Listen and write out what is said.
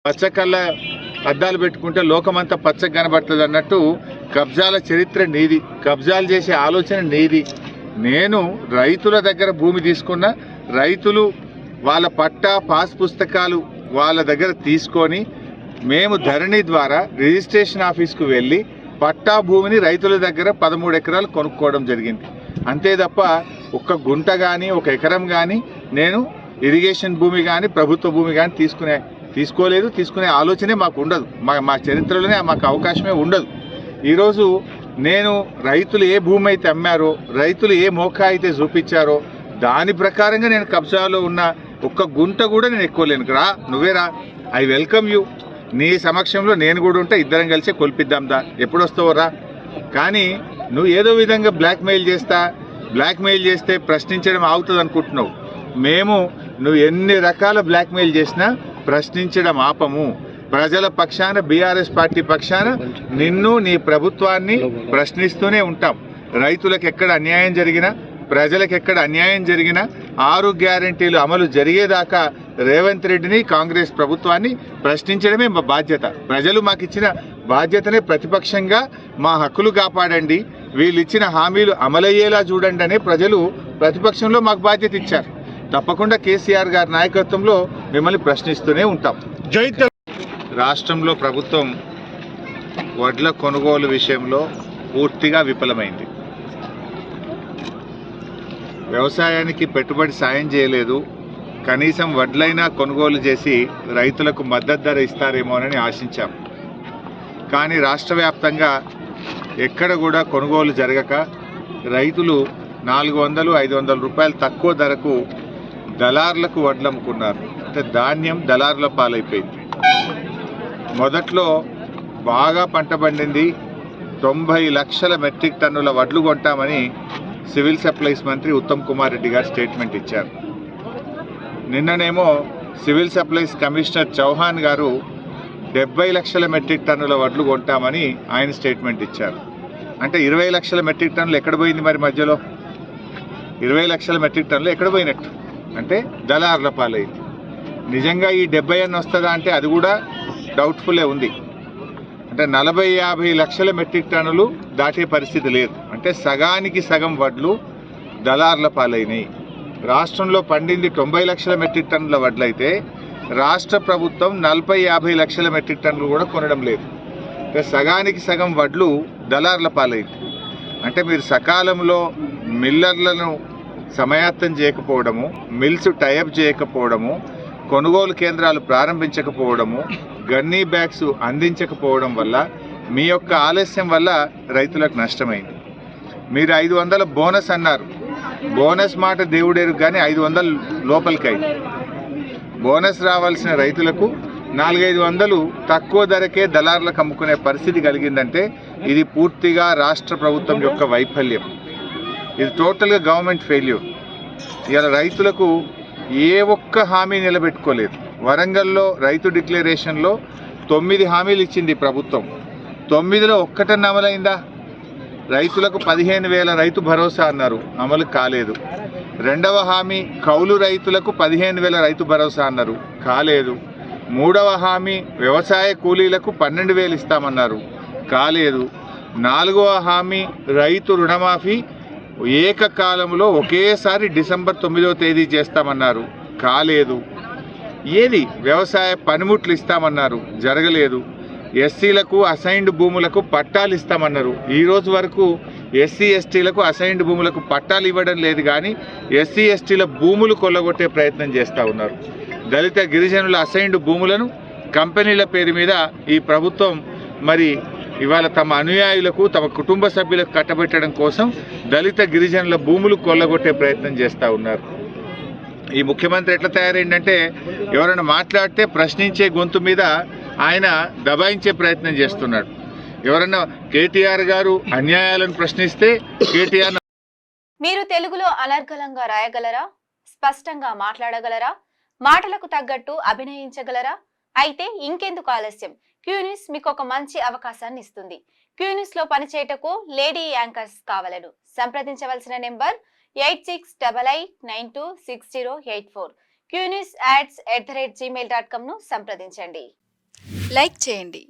పచ్చకళ్ళ అద్దాలు పెట్టుకుంటే లోకమంతా పచ్చగా కనబడుతుంది అన్నట్టు కబ్జాల చరిత్ర నీది, కబ్జాలు చేసే ఆలోచన నీది. నేను రైతుల దగ్గర భూమి తీసుకున్న, రైతులు వాళ్ళ పట్టా పాస్ పుస్తకాలు వాళ్ళ దగ్గర తీసుకొని మేము ధరణి ద్వారా రిజిస్ట్రేషన్ ఆఫీస్కు వెళ్ళి పట్టా భూమిని రైతుల దగ్గర 13 ఎకరాలు కొనుక్కోవడం జరిగింది. అంతే తప్ప ఒక్క గుంట కానీ ఒక ఎకరం కానీ నేను ఇరిగేషన్ భూమి కానీ ప్రభుత్వ భూమి కానీ తీసుకోలేదు. తీసుకునే ఆలోచనే మాకు ఉండదు. మా చరిత్రలోనే మాకు అవకాశమే ఉండదు. ఈరోజు నేను రైతులు ఏ భూమి అయితే అమ్మారో, రైతులు ఏ మోకా అయితే చూపించారో దాని ప్రకారంగా నేను కబ్జాలో ఉన్న ఒక్క గుంట కూడా నేను ఎక్కువలేను. రా, నువ్వే రా, ఐ వెల్కమ్ యూ. నీ సమక్షంలో నేను కూడా ఉంటే ఇద్దరం కలిసి కొలిపిద్దాందా, ఎప్పుడు వస్తావో రా. కానీ నువ్వు ఏదో విధంగా బ్లాక్మెయిల్ చేస్తే ప్రశ్నించడం ఆగుతుంది అనుకుంటున్నావు. మేము నువ్వు ఎన్ని రకాల బ్లాక్మెయిల్ చేసినా ప్రశ్నించడం ఆపము. ప్రజల పక్షాన, బీఆర్ఎస్ పార్టీ పక్షాన నిన్ను, నీ ప్రభుత్వాన్ని ప్రశ్నిస్తూనే ఉంటాం. రైతులకు ఎక్కడ అన్యాయం జరిగినా, ప్రజలకు ఎక్కడ అన్యాయం జరిగినా 6 గ్యారెంటీలు అమలు జరిగేదాకా రేవంత్ రెడ్డిని, కాంగ్రెస్ ప్రభుత్వాన్ని ప్రశ్నించడమే మా బాధ్యత. ప్రజలు మాకు ఇచ్చిన బాధ్యతనే ప్రతిపక్షంగా మా హక్కులు కాపాడండి, వీళ్ళు ఇచ్చిన హామీలు అమలయ్యేలా చూడండి అనే ప్రజలు ప్రతిపక్షంలో మాకు బాధ్యత ఇచ్చారు. తప్పకుండా కేసీఆర్ గారి నాయకత్వంలో మిమ్మల్ని ప్రశ్నిస్తూనే ఉంటాం. రాష్ట్రంలో ప్రభుత్వం వడ్ల కొనుగోలు విషయంలో పూర్తిగా విఫలమైంది. వ్యవసాయానికి పెట్టుబడి సాయం చేయలేదు. కనీసం వడ్లైనా కొనుగోలు చేసి రైతులకు మద్దతు ధర ఇస్తారేమోనని ఆశించాం. కానీ రాష్ట్ర వ్యాప్తంగా ఎక్కడ కూడా కొనుగోలు జరగక రైతులు 400-500 రూపాయలు తక్కువ ధరకు దళార్లకు వడ్లు అమ్ముకున్నారు. అంటే ధాన్యం దళార్ల పాలైపోయింది. మొదట్లో బాగా పంట పండింది, 90 లక్షల మెట్రిక్ టన్నుల వడ్లు కొంటామని సివిల్ సప్లైస్ మంత్రి ఉత్తమ్ కుమార్ రెడ్డి గారు స్టేట్మెంట్ ఇచ్చారు. నిన్ననేమో సివిల్ సప్లైస్ కమిషనర్ చౌహాన్ గారు 70 లక్షల మెట్రిక్ టన్నుల వడ్లు కొంటామని ఆయన స్టేట్మెంట్ ఇచ్చారు. అంటే 20 లక్షల మెట్రిక్ టన్నులు ఎక్కడ పోయింది మరి మధ్యలో? 20 లక్షల మెట్రిక్ టన్నులు ఎక్కడ పోయినట్టు? అంటే దళార్ల పాలైంది. నిజంగా ఈ 70 అన్న వస్తుందా అంటే అది కూడా డౌట్ఫుల్లే ఉంది. అంటే 40-50 లక్షల మెట్రిక్ టన్నులు దాటే పరిస్థితి లేదు. అంటే సగానికి సగం వడ్లు దళార్ల పాలైనవి. రాష్ట్రంలో పండింది 90 లక్షల మెట్రిక్ టన్నుల వడ్లు అయితే రాష్ట్ర ప్రభుత్వం 40-50 లక్షల మెట్రిక్ టన్నులు కూడా కొనడం లేదు. అంటే సగానికి సగం వడ్లు దళార్ల పాలైంది. అంటే మీరు సకాలంలో మిల్లర్లను సమాయత్తం చేయకపోవడము, మిల్స్ టైఅప్ చేయకపోవడము, కొనుగోలు కేంద్రాలు ప్రారంభించకపోవడము, గన్నీ బ్యాగ్స్ అందించకపోవడం వల్ల, మీ యొక్క ఆలస్యం వల్ల రైతులకు నష్టమైంది. మీరు 500 బోనస్ అన్నారు. బోనస్ మాట దేవుడేరు కానీ 500 లోపలికి. బోనస్ రావాల్సిన రైతులకు 400-500 తక్కువ ధరకే దళార్లకు అమ్ముకునే పరిస్థితి కలిగిందంటే ఇది పూర్తిగా రాష్ట్ర ప్రభుత్వం యొక్క వైఫల్యం. ఇది టోటల్గా గవర్నమెంట్ ఫెయిల్యూర్. ఇలా రైతులకు ఏ ఒక్క హామీ నిలబెట్టుకోలేదు. వరంగల్లో రైతు డిక్లరేషన్లో 9 హామీలు ఇచ్చింది ప్రభుత్వం. 9లో ఒక్కటన్నా అమలైందా? రైతులకు 15,000 రైతు భరోసా అన్నారు, అమలు కాలేదు. 2వ హామీ కౌలు రైతులకు 15,000 రైతు భరోసా అన్నారు, కాలేదు. 3వ హామీ వ్యవసాయ కూలీలకు 12,000 ఇస్తామన్నారు, కాలేదు. 4వ హామీ రైతు రుణమాఫీ ఏకకాలంలో ఒకేసారి డిసెంబర్ 9వ తేదీ చేస్తామన్నారు, కాలేదు. ఏది వ్యవసాయ పనిముట్లు ఇస్తామన్నారు, జరగలేదు. ఎస్సీలకు అసైన్డ్ భూములకు పట్టాలు ఇస్తామన్నారు. ఈరోజు వరకు ఎస్సీ/ఎస్టీలకు అసైన్డ్ భూములకు పట్టాలు ఇవ్వడం లేదు, కానీ ఎస్సీ/ఎస్టీల భూములు కొల్లగొట్టే ప్రయత్నం చేస్తూ ఉన్నారు. దళిత గిరిజనుల అసైన్డ్ భూములను కంపెనీల పేరు మీద ఈ ప్రభుత్వం మరి ఇవాళ తమ అనుయాయులకు, తమ కుటుంబ సభ్యులకు కట్టబెట్టడం కోసం దళిత గిరిజనుల భూములు కొల్లగొట్టే ప్రయత్నం చేస్తూ ఉన్నారు. ఈ ముఖ్యమంత్రి ఎట్లా తయారైందంటే ఎవరైనా మాట్లాడితే ప్రశ్నించే గొంతు మీద ఆయన దబాయించే ప్రయత్నం చేస్తున్నాడు. ఎవరన్నా కేటీఆర్ గారు అన్యాయాలను ప్రశ్నిస్తే కేటీఆర్ మీరు తెలుగులో అనర్గళంగా రాయగలరా? స్పష్టంగా మాట్లాడగలరా? మాటలకు తగ్గట్టు అభినయించగలరా? అయితే ఇంకెందుకు ఆలస్యం, క్యూన్యూస్ మీకు ఒక మంచి అవకాశాన్ని ఇస్తుంది. క్యూన్యూస్ లో పనిచేయటకు లేడీ యాంకర్స్ కావాలను సంప్రదించవలసిన నెంబర్ 8688926084. క్యూన్యూస్@gmail.com ను సంప్రదించండి. లైక్ చేయండి.